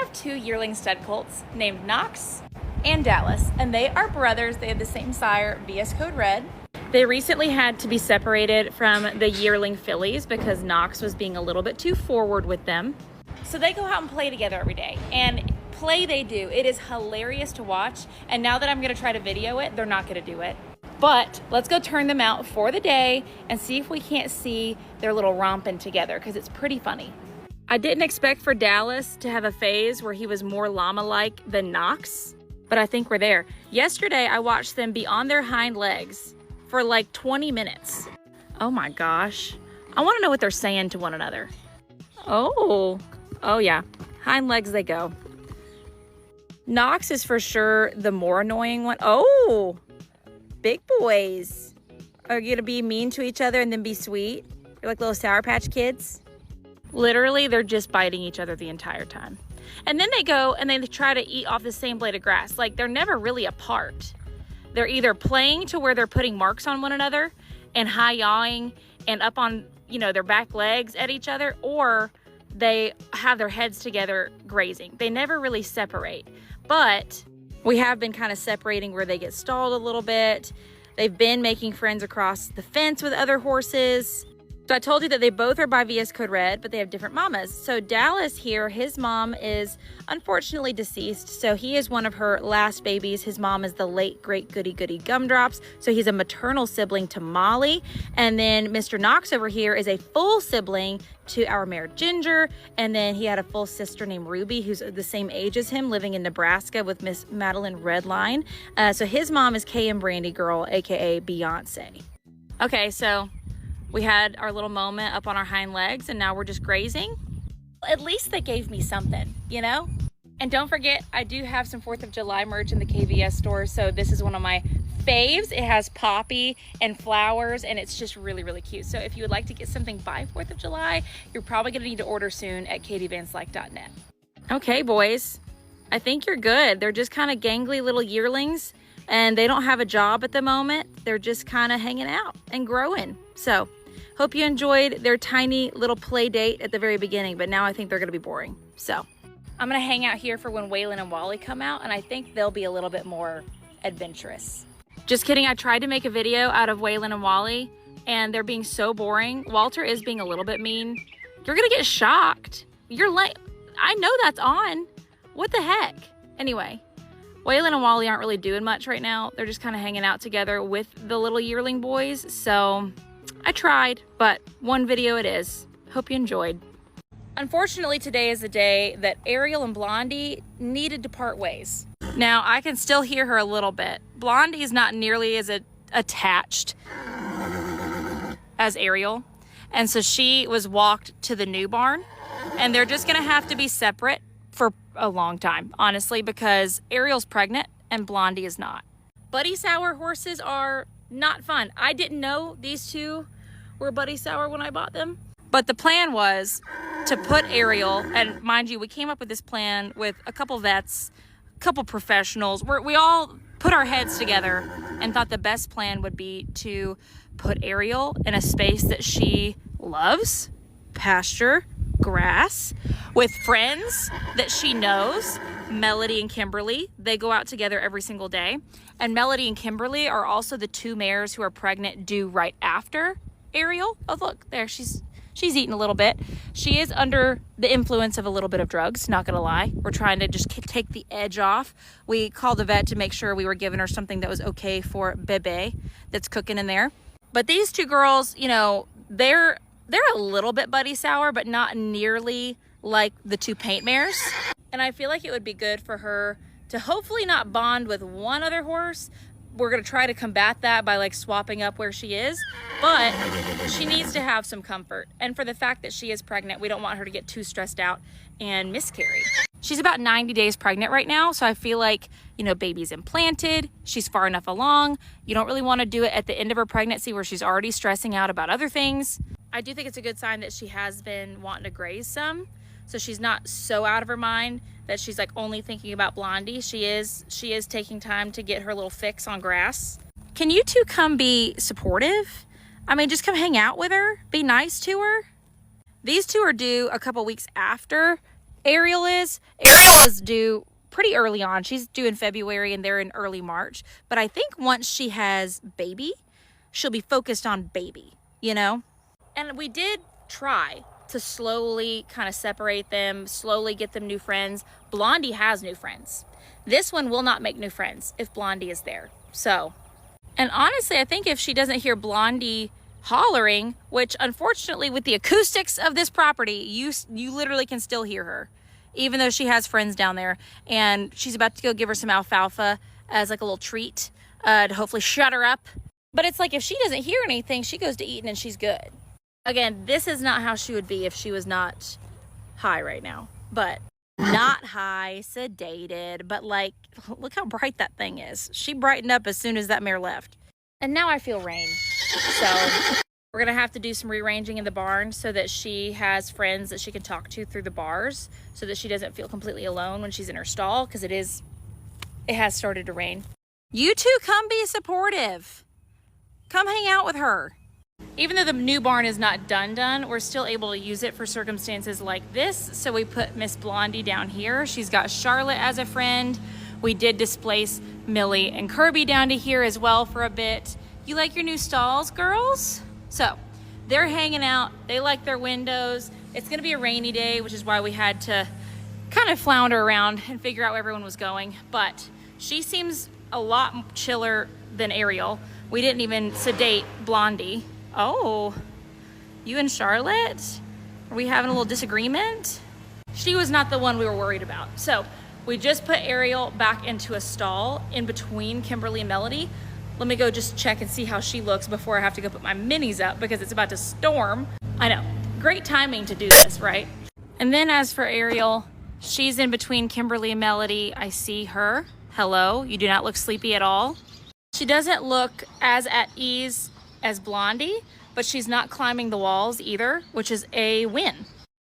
have two yearling stud colts named Knox and Dallas, and they are brothers. They have the same sire, VS Code Red. They recently had to be separated from the yearling fillies because Knox was being a little bit too forward with them. So they go out and play together every day, and play they do. It is hilarious to watch, and now that I'm gonna try to video it, they're not gonna do it. But let's go turn them out for the day and see if we can't see their little romping together, because it's pretty funny. I didn't expect for Dallas to have a phase where he was more llama-like than Knox, but I think we're there. Yesterday, I watched them be on their hind legs for like 20 minutes. Oh my gosh. I wanna know what they're saying to one another. Oh yeah, hind legs they go. Knox is for sure the more annoying one. Oh, big boys. Are you gonna be mean to each other and then be sweet? You're like little Sour Patch Kids. Literally, they're just biting each other the entire time. And then they go and they try to eat off the same blade of grass. Like, they're never really apart. They're either playing to where they're putting marks on one another and hi-yawing and up on, their back legs at each other, or they have their heads together grazing. They never really separate. But we have been kind of separating where they get stalled a little bit. They've been making friends across the fence with other horses. So I told you that they both are by VS Code Red, but they have different mamas. So Dallas here, his mom is unfortunately deceased. So he is one of her last babies. His mom is the late great Goody Goody Gumdrops. So he's a maternal sibling to Molly. And then Mr. Knox over here is a full sibling to our mare Ginger. And then he had a full sister named Ruby, who's the same age as him, living in Nebraska with Miss Madeline Redline. So his mom is KM Brandy Girl, AKA Beyonce. Okay, so we had our little moment up on our hind legs, and now we're just grazing. At least they gave me something, And don't forget, I do have some 4th of July merch in the KVS store, so this is one of my faves. It has poppy and flowers, and it's just really, really cute. So if you would like to get something by 4th of July, you're probably gonna need to order soon at katievanslyke.net. Okay, boys, I think you're good. They're just kind of gangly little yearlings, and they don't have a job at the moment. They're just kind of hanging out and growing. So hope you enjoyed their tiny little play date at the very beginning, but now I think they're gonna be boring. So I'm gonna hang out here for when Waylon and Wally come out, and I think they'll be a little bit more adventurous. Just kidding, I tried to make a video out of Waylon and Wally, and they're being so boring. Walter is being a little bit mean. You're gonna get shocked. You're late. I know that's on. What the heck? Anyway, Waylon and Wally aren't really doing much right now. They're just kind of hanging out together with the little yearling boys, so I tried, but one video it is. Hope you enjoyed. Unfortunately, today is the day that Ariel and Blondie needed to part ways. Now, I can still hear her a little bit. Blondie is not nearly as attached as Ariel, and so she was walked to the new barn, and they're just gonna have to be separate for a long time, honestly, because Ariel's pregnant and Blondie is not. Buddy Sour horses are not fun. I didn't know these two were Buddy Sour when I bought them. But the plan was to put Ariel, and mind you, we came up with this plan with a couple vets, a couple professionals. We all put our heads together and thought the best plan would be to put Ariel in a space that she loves, pasture, grass, with friends that she knows, Melody and Kimberly. They go out together every single day. And Melody and Kimberly are also the two mares who are pregnant due right after Ariel. Oh, look, there, she's eating a little bit. She is under the influence of a little bit of drugs, not gonna lie. We're trying to just take the edge off. We called the vet to make sure we were giving her something that was okay for Bebe that's cooking in there. But these two girls, they're a little bit Buddy Sour, but not nearly like the two paint mares. And I feel like it would be good for her to hopefully not bond with one other horse. We're gonna try to combat that by like swapping up where she is, but she needs to have some comfort. And for the fact that she is pregnant, we don't want her to get too stressed out and miscarry. She's about 90 days pregnant right now, so I feel like, baby's implanted, she's far enough along. You don't really wanna do it at the end of her pregnancy where she's already stressing out about other things. I do think it's a good sign that she has been wanting to graze some, so she's not so out of her mind that she's like only thinking about Blondie. She is taking time to get her little fix on grass. Can you two come be supportive? I mean, just come hang out with her, be nice to her. These two are due a couple weeks after Ariel is due pretty early on. She's due in February and they're in early March. But I think once she has baby, she'll be focused on baby, you know? And we did try to slowly kind of separate them, slowly get them new friends. Blondie has new friends. This one will not make new friends if Blondie is there. So, and honestly, I think if she doesn't hear Blondie hollering, which unfortunately with the acoustics of this property, you literally can still hear her, even though she has friends down there. And she's about to go give her some alfalfa as like a little treat to hopefully shut her up. But it's like if she doesn't hear anything, she goes to eating and she's good. Again, this is not how she would be if she was not high right now. But not high, sedated, but like, look how bright that thing is. She brightened up as soon as that mare left. And now I feel rain. So we're gonna have to do some rearranging in the barn so that she has friends that she can talk to through the bars, so that she doesn't feel completely alone when she's in her stall, because it has started to rain. You two come be supportive. Come hang out with her. Even though the new barn is not done, we're still able to use it for circumstances like this. So we put Miss Blondie down here. She's got Charlotte as a friend. We did displace Millie and Kirby down to here as well for a bit. You like your new stalls, girls? So they're hanging out. They like their windows. It's gonna be a rainy day, which is why we had to kind of flounder around and figure out where everyone was going. But she seems a lot chiller than Ariel. We didn't even sedate Blondie. Oh, you and Charlotte? Are we having a little disagreement? She was not the one we were worried about. So we just put Ariel back into a stall in between Kimberly and Melody. Let me go just check and see how she looks before I have to go put my minis up because it's about to storm. I know, great timing to do this, right? And then as for Ariel, she's in between Kimberly and Melody. I see her. Hello, you do not look sleepy at all. She doesn't look as at ease as Blondie, but she's not climbing the walls either, which is a win.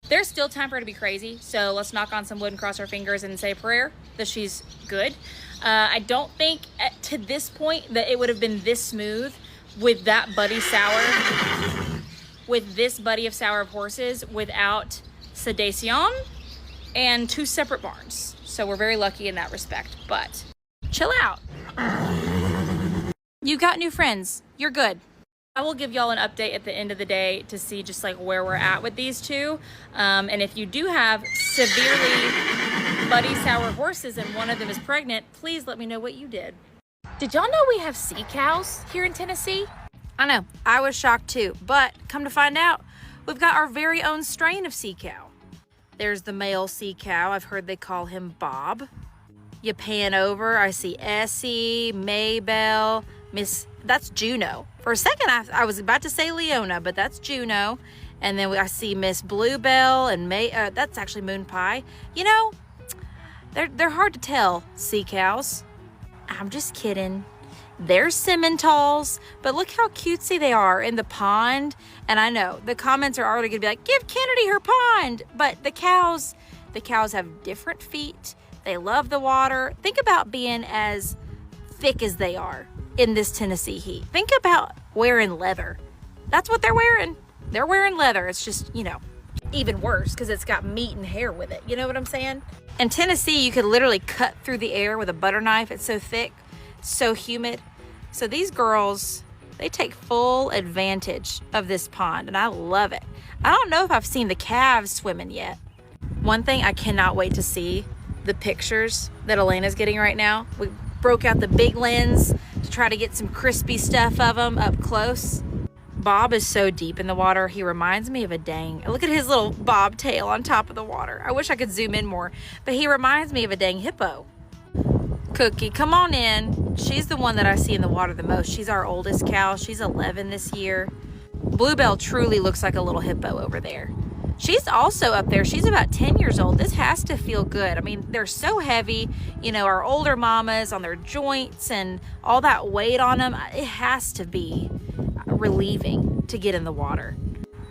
There's still time for her to be crazy, so let's knock on some wood and cross our fingers and say a prayer that she's good. I don't think to this point that it would have been this smooth with that buddy sour, with this buddy of sour of horses without sedation and 2 separate barns. So we're very lucky in that respect, but chill out. You got new friends, you're good. I will give y'all an update at the end of the day to see just like where we're at with these two. And if you do have severely buddy sour horses and one of them is pregnant, please let me know what you did. Did y'all know we have sea cows here in Tennessee? I know, I was shocked too, but come to find out, we've got our very own strain of sea cow. There's the male sea cow. I've heard they call him Bob. You pan over, I see Essie, Maybelle, that's Juno. For a second, I was about to say Leona, but that's Juno. And then I see Miss Bluebell and that's actually Moon Pie. You know, they're hard to tell, sea cows. I'm just kidding. They're Simmentals, but look how cutesy they are in the pond. And I know the comments are already gonna be like, give Kennedy her pond. But the cows have different feet. They love the water. Think about being as thick as they are in this Tennessee heat. Think about wearing leather. That's what they're wearing. They're wearing leather. It's just, you know, even worse because it's got meat and hair with it. You know what I'm saying? In Tennessee, you could literally cut through the air with a butter knife. It's so thick, so humid. So these girls, they take full advantage of this pond and I love it. I don't know if I've seen the calves swimming yet. One thing I cannot wait to see, the pictures that Elena's getting right now. We broke out the big lens to try to get some crispy stuff of them up close. Bob is so deep in the water. He reminds me of a dang, look at his little bob tail on top of the water. I wish I could zoom in more, but he reminds me of a dang hippo. Cookie, come on in. She's the one that I see in the water the most. She's our oldest cow. She's 11 this year. Bluebell truly looks like a little hippo over there. She's also up there. She's about 10 years old. This has to feel good. I mean, they're so heavy. You know, our older mamas on their joints and all that weight on them. It has to be relieving to get in the water.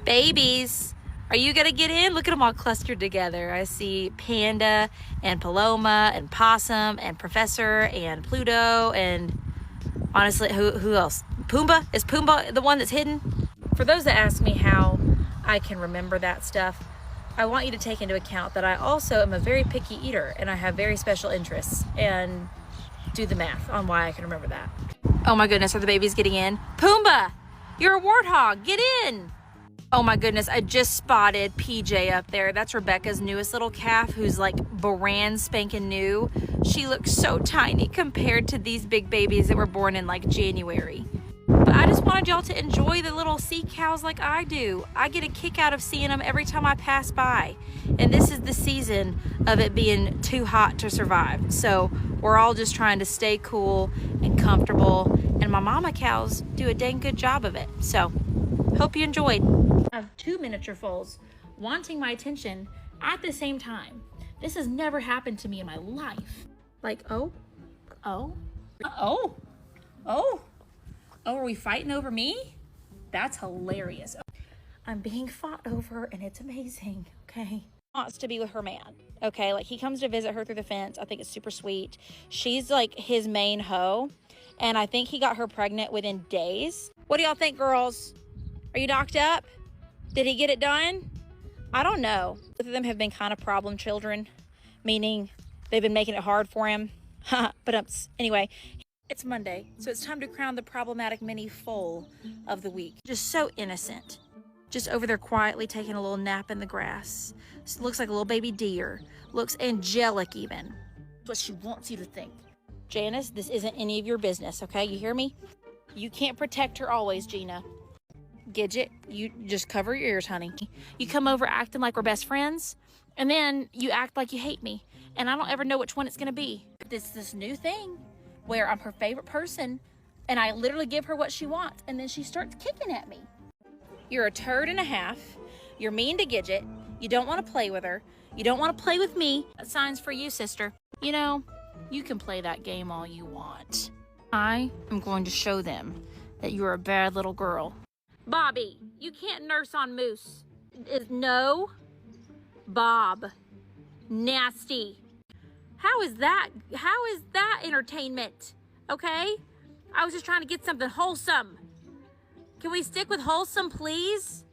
Babies, are you gonna get in? Look at them all clustered together. I see Panda and Paloma and Possum and Professor and Pluto and honestly, who else? Pumbaa? Is Pumbaa the one that's hidden? For those that ask me how I can remember that stuff, I want you to take into account that I also am a very picky eater and I have very special interests, and do the math on why I can remember that. Oh my goodness, are the babies getting in? Pumbaa, you're a warthog, get in. Oh my goodness, I just spotted PJ up there. That's Rebecca's newest little calf who's like brand spanking new. She looks so tiny compared to these big babies that were born in like January. But I just wanted y'all to enjoy the little sea cows like I do. I get a kick out of seeing them every time I pass by. And this is the season of it being too hot to survive. So we're all just trying to stay cool and comfortable. And my mama cows do a dang good job of it. So hope you enjoyed. I have 2 miniature foals wanting my attention at the same time. This has never happened to me in my life. Like, oh, are we fighting over me? That's hilarious. I'm being fought over and it's amazing, okay? Wants to be with her man, okay? Like, he comes to visit her through the fence. I think it's super sweet. She's like his main hoe, and I think he got her pregnant within days. What do y'all think, girls? Are you knocked up? Did he get it done? I don't know. Both of them have been kind of problem children, meaning they've been making it hard for him. But anyway, it's Monday, so it's time to crown the problematic mini foal of the week. Just so innocent. Just over there quietly taking a little nap in the grass. Looks like a little baby deer. Looks angelic even. That's what she wants you to think. Janice, this isn't any of your business, okay? You hear me? You can't protect her always, Gina. Gidget, you just cover your ears, honey. You come over acting like we're best friends, and then you act like you hate me, and I don't ever know which one it's gonna be. It's this new thing where I'm her favorite person, and I literally give her what she wants, and then she starts kicking at me. You're a turd and a half. You're mean to Gidget. You don't want to play with her. You don't want to play with me. That sign's for you, sister. You know, you can play that game all you want. I am going to show them that you're a bad little girl. Bobby, you can't nurse on Moose. No. Bob. Nasty. How is that entertainment? Okay? I was just trying to get something wholesome. Can we stick with wholesome, please?